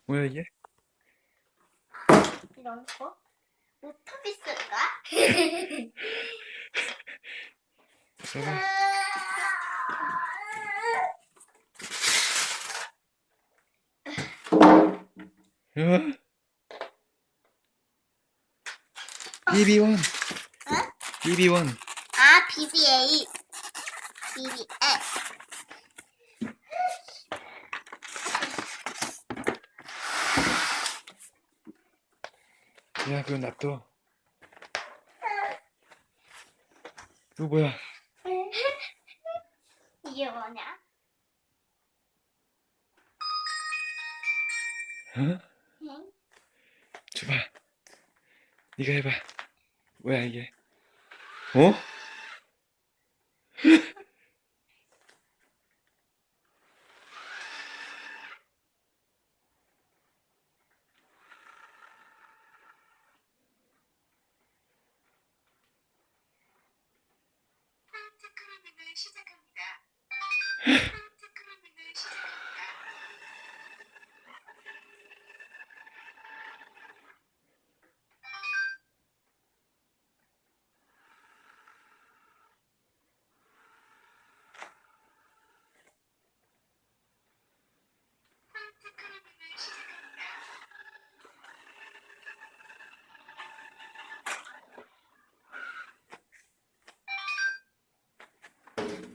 뭐야 이게? 이런 거? 오토비스인가? 봐봐. 우와. BB1. 응? BB1. 아, BB-8. BB-8. 야, 그건 놔둬. 이거 뭐야? 이게 뭐냐? 어? 응? 줘봐. 네가 해봐. 뭐야 이게? 어? 포인트클리닝을 시작합니다. 포인트클리닝을 시작합니다. 포인트클리닝을 시작합니다.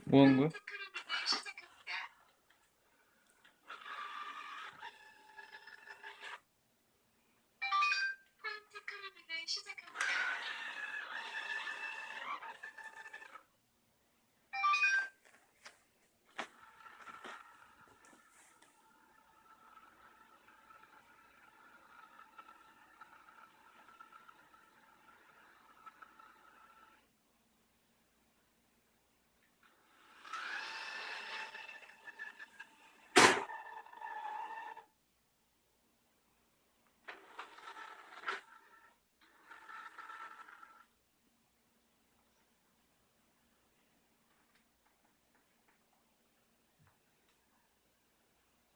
뭐 한 거야? 포인트클리닝을 시작합니다. 포인트클리닝을 시작합니다.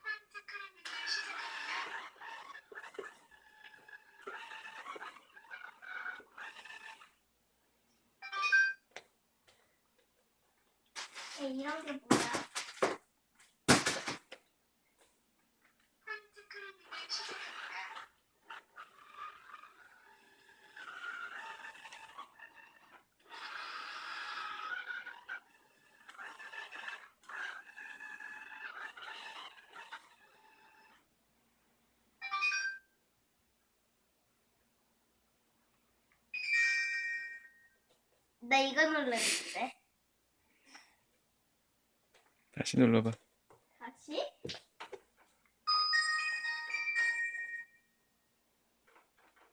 포인트클리닝을 시작합니다. 이런 게 뭐야? 포인트클리닝을 시작합니다. 나 이거 눌렀는데. 다시 눌러봐. 다시?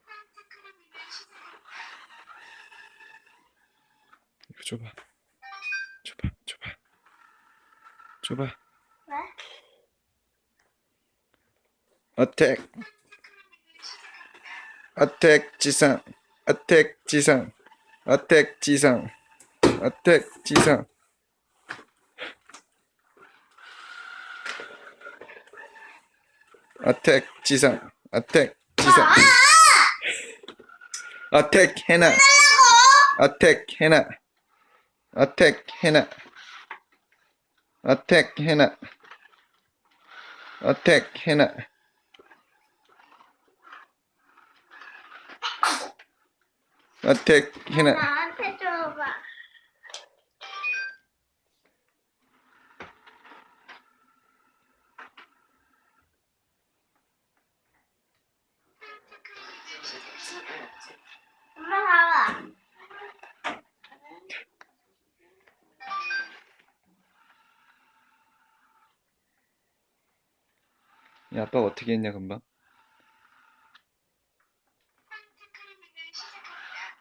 포인트클리닝을 시작합니다. 이거 줘봐. 줘봐. 줘봐. 왜? 어택. 포인트클리닝을 시작합니다. 어택 지상. 어택 지상. 어택 지상. 어택 지상. 어택 지상. 어택 지상. 어택 해나. 어택 해나. 어택 해나. 어택 해나. 어택 해나. 어택 해나. 나한테 줘봐. 포인트클리닝을 시작합니다. 엄마 봐봐. 야, 아빠가 어떻게 했냐 금방? 포인트클리닝을 시작합니다.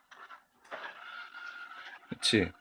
그치?